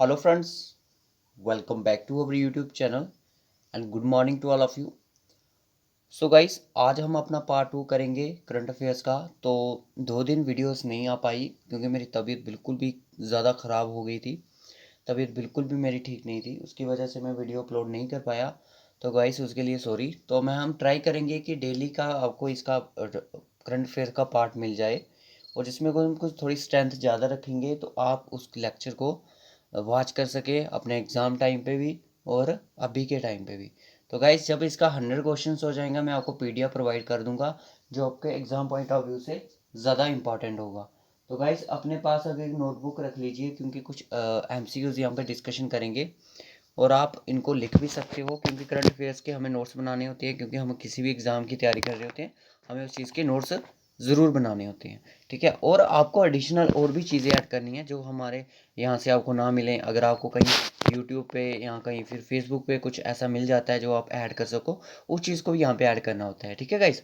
Hello friends, welcome back to our YouTube channel and good morning to all of you. So guys आज हम अपना part 2 करेंगे current affairs का। तो 2 दिन वीडियोस नहीं आ पाई क्योंकि मेरी तबीयत बिल्कुल भी ज़्यादा ख़राब हो गई थी। तबीयत बिल्कुल भी मेरी ठीक नहीं थी, उसकी वजह से मैं वीडियो अपलोड नहीं कर पाया। तो गाइस उसके लिए सॉरी। तो हम ट्राई करेंगे कि डेली का आपको इसका करंट अफेयर का पार्ट मिल जाए, और जिसमें को हम कुछ थोड़ी स्ट्रेंथ ज़्यादा रखेंगे तो आप उस लेक्चर को वॉच कर सके अपने एग्ज़ाम टाइम पे भी और अभी के टाइम पे भी। तो गाइस जब इसका 100 क्वेश्चंस हो जाएगा मैं आपको पीडीएफ प्रोवाइड कर दूंगा जो आपके एग्ज़ाम पॉइंट ऑफ व्यू से ज़्यादा इंपॉर्टेंट होगा। तो गाइस अपने पास अगर एक नोटबुक रख लीजिए क्योंकि कुछ एमसीक्यूज़ यहाँ पे डिस्कशन करेंगे, और आप इनको लिख भी सकते हो क्योंकि करंट अफेयर्स के हमें नोट्स बनाने होते हैं, क्योंकि हम किसी भी एग्ज़ाम की तैयारी कर रहे होते हैं हमें उस चीज़ के नोट्स ज़रूर बनाने होते हैं। ठीक है, और आपको एडिशनल और भी चीज़ें ऐड करनी है जो हमारे यहाँ से आपको ना मिलें। अगर आपको कहीं यूट्यूब पे या कहीं फिर फेसबुक पे कुछ ऐसा मिल जाता है जो आप ऐड कर सको, उस चीज़ को भी यहाँ पे ऐड करना होता है। ठीक है गाइस,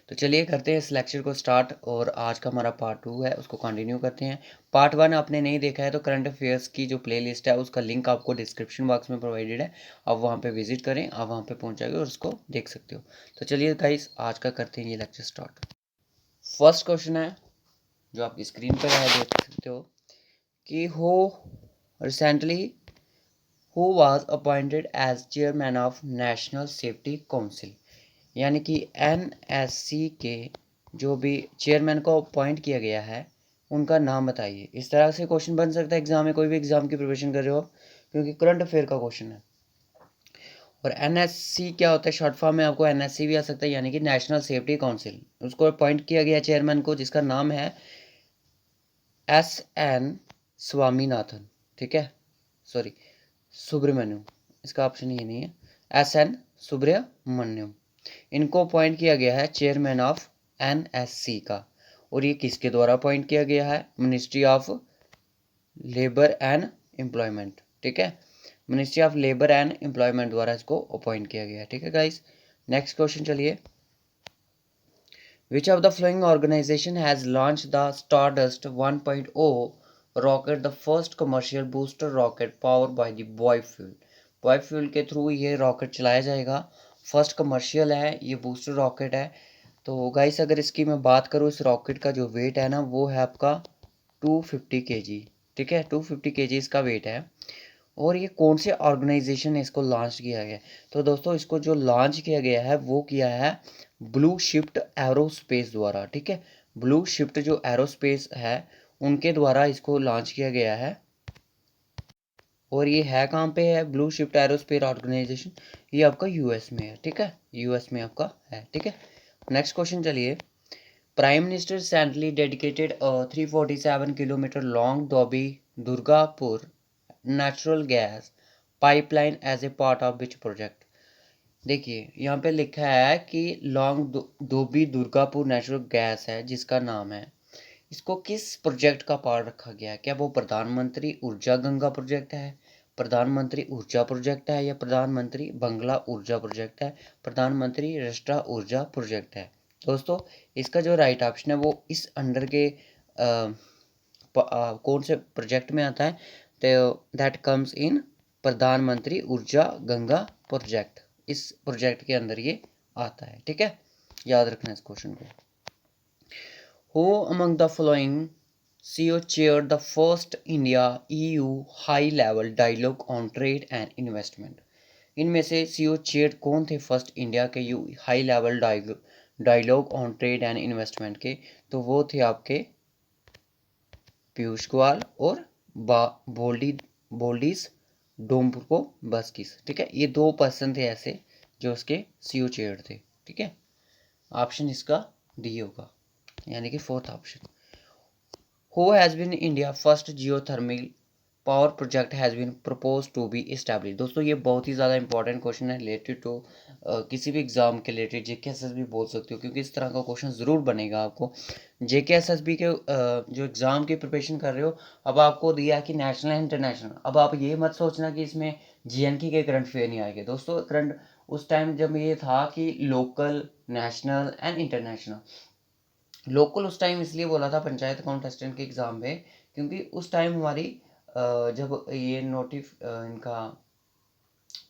तो चलिए करते हैं इस लेक्चर को स्टार्ट, और आज का हमारा पार्ट 2 है उसको कंटिन्यू करते हैं। पार्ट 1 आपने नहीं देखा है तो करंट अफेयर्स की जो प्लेलिस्ट है उसका लिंक आपको डिस्क्रिप्शन बॉक्स में प्रोवाइडेड है, आप वहाँ पे विजिट करें, आप वहाँ पे पहुँच जाएंगे और उसको देख सकते हो। तो चलिए गाइस आज का करते हैं ये लेक्चर स्टार्ट। फर्स्ट क्वेश्चन है जो आपकी स्क्रीन पर है, देख सकते हो कि हो recently who was appointed as chairman of national safety council, यानी कि एनएससी के जो भी चेयरमैन को अपॉइंट किया गया है उनका नाम बताइए। इस तरह से क्वेश्चन बन सकता है एग्जाम में, कोई भी एग्जाम की प्रिपरेशन कर रहे हो आप, क्योंकि करंट अफेयर का क्वेश्चन है। और एनएससी क्या होता है, शॉर्ट फॉर्म में आपको एनएससी भी आ सकता है, यानी कि नेशनल सेफ्टी काउंसिल। उसको अपॉइंट किया गया चेयरमैन को जिसका नाम है एस स्वामीनाथन। ठीक है, सॉरी सुब्रमण्यम, इसका ऑप्शन ये नहीं है, एस सुब्रमण्यम। इनको अपॉइंट किया गया है चेयरमैन ऑफ एनएससी का। और ये किसके द्वारा अपॉइंट किया गया है, ministry of labour and employment. ठीक है, ministry of labour and employment द्वारा इसको अपॉइंट किया गया है। ठीक है गाइस, नेक्स्ट क्वेश्चन चलिए। Which of the flowing organization has launch the Stardust 1.0 rocket, the first commercial booster rocket power by the bio fuel. Bio fuel के through ये रॉकेट चलाया जाएगा, फर्स्ट कमर्शियल है, ये बूस्टर रॉकेट है। तो guys अगर इसकी मैं बात करूँ, इस रॉकेट का जो वेट है ना वो है आपका 250 kg। ठीक है, 250 kg इसका वेट है। और ये कौन से ऑर्गेनाइजेशन ने इसको लॉन्च किया गया, तो दोस्तों इसको जो लॉन्च किया गया है वो किया है ब्लू शिफ्ट एरोस्पेस द्वारा। ठीक है, ब्लू शिफ्ट जो एरोस्पेस है उनके द्वारा इसको लॉन्च किया गया है। और ये है कहाँ पे है ब्लू शिफ्ट एरोस्पेस ऑर्गेनाइजेशन, ये आपका यूएस में है। ठीक है, यूएस में आपका है। ठीक है, नेक्स्ट क्वेश्चन चलिए। Prime minister recently dedicated 347 kilometre long Dobhi Durgapur natural gas pipeline as a part of which project. देखिए यहाँ पे लिखा है कि long Dobhi Durgapur natural gas है जिसका नाम है, इसको किस प्रोजेक्ट का पार्ट रखा गया है। क्या वो प्रधानमंत्री ऊर्जा गंगा प्रोजेक्ट है, प्रधानमंत्री ऊर्जा प्रोजेक्ट है, या प्रधानमंत्री बंगला ऊर्जा प्रोजेक्ट है, प्रधानमंत्री राष्ट्रीय ऊर्जा प्रोजेक्ट है। दोस्तों इसका जो राइट ऑप्शन है वो इस अंडर के कौन से प्रोजेक्ट में आता है, तो दैट कम्स इन प्रधानमंत्री ऊर्जा गंगा प्रोजेक्ट, इस प्रोजेक्ट के अंदर ये आता है। ठीक है, याद रखना इस क्वेश्चन को। Who among the following CEO chaired the first India EU high level dialogue on trade and investment? इनमें से सीईओ चेयर कौन थे फर्स्ट इंडिया के U high level dialogue on trade and investment के, तो वो थे आपके पीयूष गोयल और बोल्डी बोल्डीज डोम्ब्रो बस्किस। ठीक है, ये 2 पर्सन थे ऐसे जो उसके सीईओ चेयर थे। ठीक है, ऑप्शन इसका डी होगा, यानी कि fourth option. Who has been India first geothermal power project has been propose to be establish. दोस्तों ये बहुत ही ज़्यादा इंपॉर्टेंट क्वेश्चन है रिलेटेड टू किसी भी एग्जाम के related, JK S S B बोल सकते हो, क्योंकि इस तरह का क्वेश्चन ज़रूर बनेगा आपको जेके एस एस बी के जो एग्ज़ाम की प्रिपरेशन कर रहे हो। अब आपको दिया है कि नेशनल है इंटरनेशनल, अब आप ये मत सोचना कि इसमें जीएनके के करंट अफेयर नहीं आएंगे। दोस्तों करंट उस टाइम जब ये था कि local, national and international. Local उस टाइम इसलिए बोला था पंचायत अकाउंट असिस्टेंट के एग्ज़ाम में क्योंकि उस टाइम हमारी जब ये इनका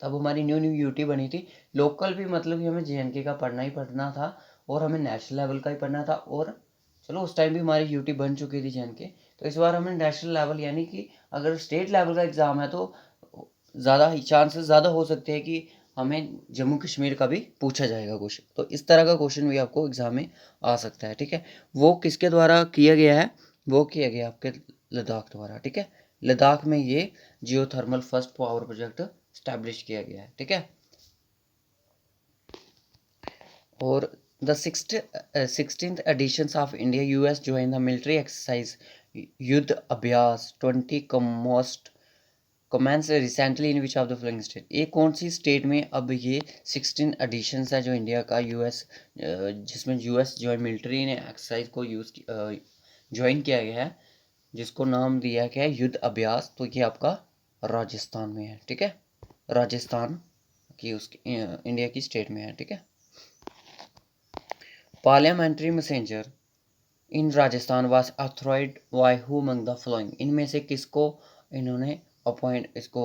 तब हमारी न्यू न्यू यूटी बनी थी। लोकल भी मतलब कि हमें जेएनके का पढ़ना ही पढ़ना था और हमें नेशनल लेवल का ही पढ़ना था। और चलो उस टाइम भी हमारी यूटी बन चुकी थी जेएनके, तो इस बार हमें नेशनल लेवल यानी कि अगर स्टेट लेवल का एग्ज़ाम है तो ज़्यादा चांसेस ज़्यादा हो सकते हैं कि हमें जम्मू कश्मीर का भी पूछा जाएगा क्वेश्चन। तो इस तरह का क्वेश्चन भी आपको एग्ज़ाम में आ सकता है, ठीक है। वो किसके द्वारा किया गया है, वो किया गया आपके लद्दाख द्वारा, ठीक है। लद्दाख में ये geothermal first power project establish किया गया है, ठीक है। और the 16th editions of India US joined the military exercise Yudh Abhyas 20 कमोस्ट commences recently in which of the following state. ये कौन सी स्टेट में अब ये 16 एडिशंस है जो इंडिया का यूएस जिसमें यूएस जो मिलिट्री ने एक्सरसाइज को ज्वाइन किया गया है, जिसको नाम दिया गया है युद्ध अभ्यास, तो ये आपका राजस्थान में है, ठीक है। राजस्थान की उसकी इंडिया की स्टेट में है, ठीक है। Parliamentary messenger in Rajasthan was authorized by who among the following. इनमें से किसको इन्होंने अपॉइंट इसको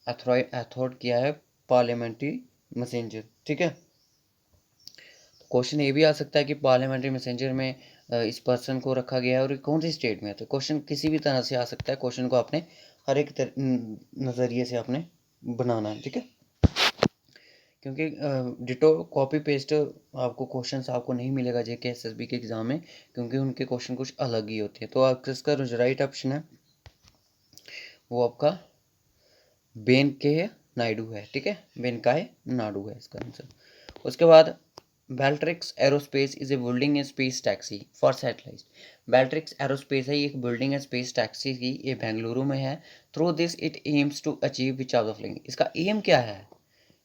अथॉर्ड किया है पार्लियामेंट्री मैसेंजर, ठीक है। क्वेश्चन ये भी आ सकता है कि पार्लियामेंट्री मैसेंजर में इस पर्सन को रखा गया है और कौन सी स्टेट में है। तो क्वेश्चन किसी भी तरह से आ सकता है, क्वेश्चन को आपने हर एक नज़रिए से आपने बनाना है, ठीक है। क्योंकि डिटो कॉपी पेस्ट आपको क्वेश्चंस आपको नहीं मिलेगा जेके एसएसबी के एग्ज़ाम में, क्योंकि उनके क्वेश्चन कुछ अलग ही होते हैं। तो आपका इसका जो राइट ऑप्शन है वो आपका बेनके नायडू है, ठीक है। बेनकाय नायडू है इसका आंसर। उसके बाद Bellatrix aerospace is a building a space taxi for satellite. Bellatrix aerospace है, एक बिल्डिंग है स्पेस टैक्सी की, ये बेंगलुरु में है। Through this it aims to achieve which of the following. इसका एम क्या है,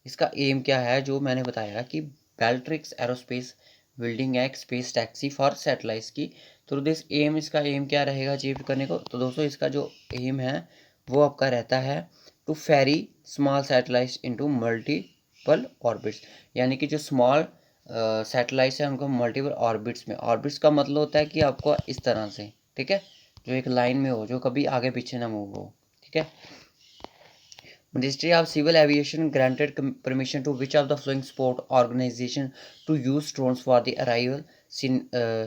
इसका एम क्या है, जो मैंने बताया कि बेल्ट्रिक्स एरोस्पेस बिल्डिंग है एक स्पेस टैक्सी फॉर सैटेलाइट्स की। थ्रू दिस एम, इसका एम क्या रहेगा अचीव करने को। तो दोस्तों इसका जो एम है वो आपका रहता है to ferry small satellites into multiple orbits, यानी कि जो स्मॉल सैटेलाइट्स हैं उनको मल्टीपल ऑर्बिट्स में। ऑर्बिट्स का मतलब होता है कि आपको इस तरह से, ठीक है, जो एक लाइन में हो, जो कभी आगे पीछे ना मूव हो, ठीक है। Ministry of Civil Aviation granted permission to which of the following sport organization to use drones for the arrival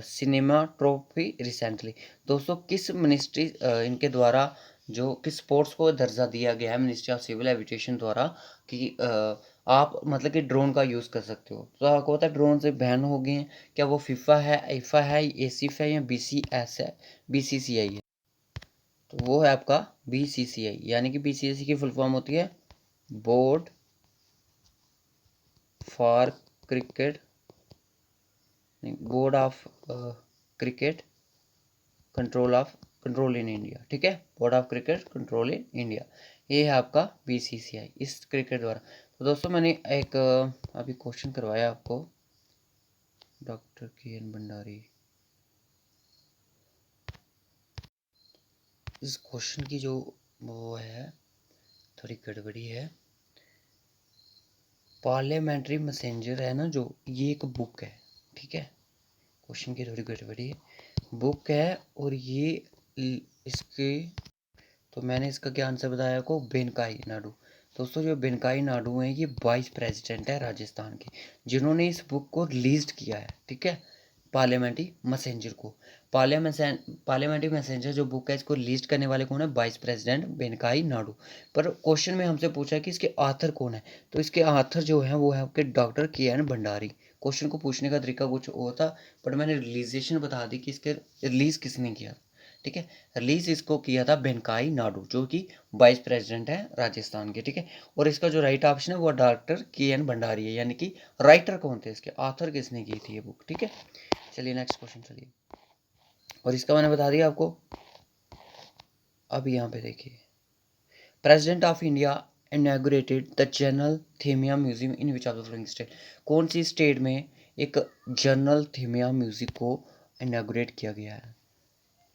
cinematography recently। दोस्तों किस मिनिस्ट्री इनके द्वारा जो किस स्पोर्ट्स को दर्जा दिया गया है मिनिस्ट्री ऑफ सिविल एविएशन द्वारा कि आप मतलब कि ड्रोन का यूज़ कर सकते हो। तो आपको पता है ड्रोन से बैन हो गए हैं, क्या वो फीफा है, आईफा है, एसीफ है या बीसीएस है, बीसीसीआई है। तो वो है आपका बीसीसीआई, यानी कि बीसीसीआई की फुल फॉर्म होती है board for cricket, board of cricket control in India, ठीक है। Board of cricket control in India, ये है आपका बीसीसीआई इस क्रिकेट द्वारा। तो दोस्तों मैंने एक अभी क्वेश्चन करवाया आपको डॉक्टर के.एन. भंडारी, इस क्वेश्चन की जो वो है थोड़ी गड़बड़ी है। पार्लियामेंट्री मैसेंजर है ना जो, ये एक बुक है, ठीक है। क्वेश्चन की थोड़ी गड़बड़ी है, बुक है और ये इसके, तो मैंने इसका क्या आंसर बताया आपको, बेनकाई नायडू। दोस्तों जो बेनकाई नायडू हैं ये वाइस प्रेसिडेंट है राजस्थान के, जिन्होंने इस बुक को रिलीज किया है, ठीक है, पार्लियामेंट्री मैसेंजर को। पार्लियामेंट्री मैसेंजर जो बुक है इसको रिलीज करने वाले कौन है, वाइस प्रेसिडेंट बेनकाई नायडू। पर क्वेश्चन में हमसे पूछा है कि इसके आथर कौन है, तो इसके आथर जो है वो है आपके डॉक्टर के.एन. भंडारी। क्वेश्चन को पूछने का तरीका कुछ और था, बट मैंने रिलीजेशन बता दी कि इसके रिलीज किसने किया, ठीक है। रिलीज इसको किया था बेनकाई नायडू जो कि वाइस प्रेसिडेंट है राजस्थान के, ठीक है। और इसका जो राइट ऑप्शन है वो डॉक्टर के.एन. भंडारी है, यानी कि राइटर कौन थे इसके, आथर किसने की थी ये बुक, ठीक है। चलिए नेक्स्ट क्वेश्चन चलिए, और इसका मैंने बता दिया आपको। अब यहाँ पे देखिए, president of India inaugurated the General Thimayya museum in which of the following state. कौन सी स्टेट में एक जनरल थीमिया म्यूजियम को इनॉग्रेट किया गया है।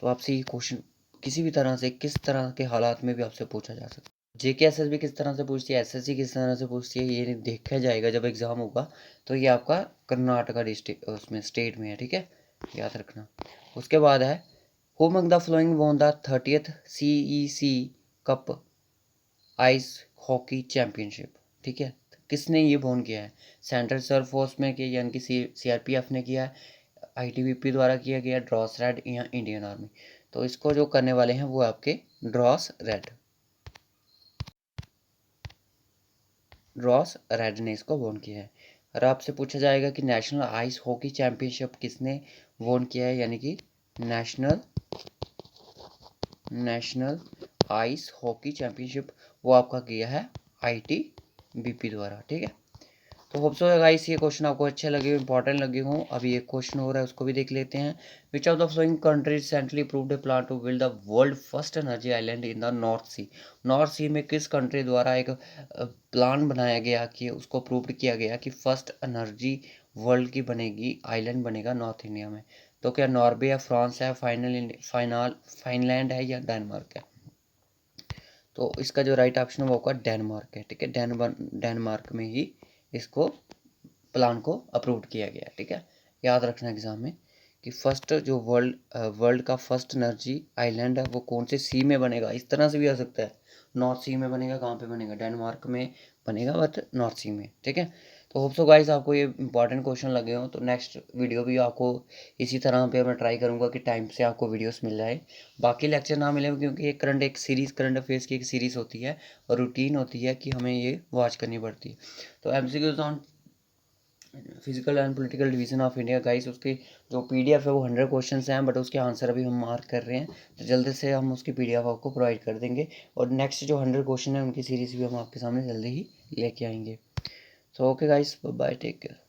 तो आपसे ये क्वेश्चन किसी भी तरह से किस तरह के हालात में भी आपसे पूछा जा सकता है। जेके एसएसबी किस तरह से पूछती है, एसएससी किस तरह से पूछती है, ये देखा जाएगा जब एग्ज़ाम होगा। तो ये आपका कर्नाटका डिस्ट्रिक्ट उसमें स्टेट में है, ठीक है, याद रखना। उसके बाद है who among the following won the 30th CEC cup ice hockey championship. ठीक है, किसने ये वोन किया है? सेंट्रल रिजर्व फोर्स में किया, यानी कि सीआरपीएफ ने किया है, आईटीबीपी द्वारा किया गया, ड्रॉस रेड या इंडियन आर्मी। तो इसको जो करने वाले हैं वो आपके ड्रॉस रेड ने इसको वोन किया है। और आपसे पूछा जाएगा कि नेशनल आइस हॉकी चैंपियनशिप किसने वोन किया है, यानी कि नेशनल आइस हॉकी चैंपियनशिप वो आपका किया है आईटीबीपी द्वारा। ठीक है, तो होप सो गाइस ये क्वेश्चन आपको अच्छे लगे, इंपॉर्टेंट लगे हों। अभी एक क्वेश्चन हो रहा है, उसको भी देख लेते हैं। Which of the following country recently approved a plan to build the world first energy island in the North Sea? North Sea में किस कंट्री द्वारा एक प्लान बनाया गया कि उसको अप्रूव्ड किया गया कि फर्स्ट एनर्जी वर्ल्ड की बनेगी, आइलैंड बनेगा नॉर्थ इंडिया में? तो क्या नॉर्वे है, फ्रांस है, फाइनलैंड है या डेनमार्क है? तो इसका जो राइट ऑप्शन है वो होगा डेनमार्क है। ठीक है, डेनमार्क में ही इसको प्लान को अप्रूव किया गया। ठीक है, याद रखना एग्जाम में कि फर्स्ट जो वर्ल्ड का फर्स्ट एनर्जी आइलैंड है वो कौन से सी में बनेगा। इस तरह से भी आ सकता है, नॉर्थ सी में बनेगा। कहाँ पे बनेगा? डेनमार्क में बनेगा, बट नॉर्थ सी में। ठीक है, तो होप सो गाइस आपको ये इंपॉर्टेंट क्वेश्चन लगे हो। तो नेक्स्ट वीडियो भी आपको इसी तरह पे मैं ट्राई करूँगा कि टाइम से आपको वीडियोस मिल जाए, बाकी लेक्चर ना मिले, क्योंकि एक करंट अफेयर्स की एक सीरीज़ होती है और रूटीन होती है कि हमें ये वॉच करनी पड़ती है। तो MCQs on physical and political division of India guys, उसके जो पीडीएफ है वो 100 क्वेश्चन हैं, बट उसके आंसर अभी हम मार्क कर रहे हैं। तो जल्दी से हम उसकी पीडीएफ आपको प्रोवाइड कर देंगे, और नेक्स्ट जो 100 क्वेश्चन है उनकी सीरीज़ भी हम आपके सामने जल्दी ही लेके आएंगे। So okay guys, bye, take care.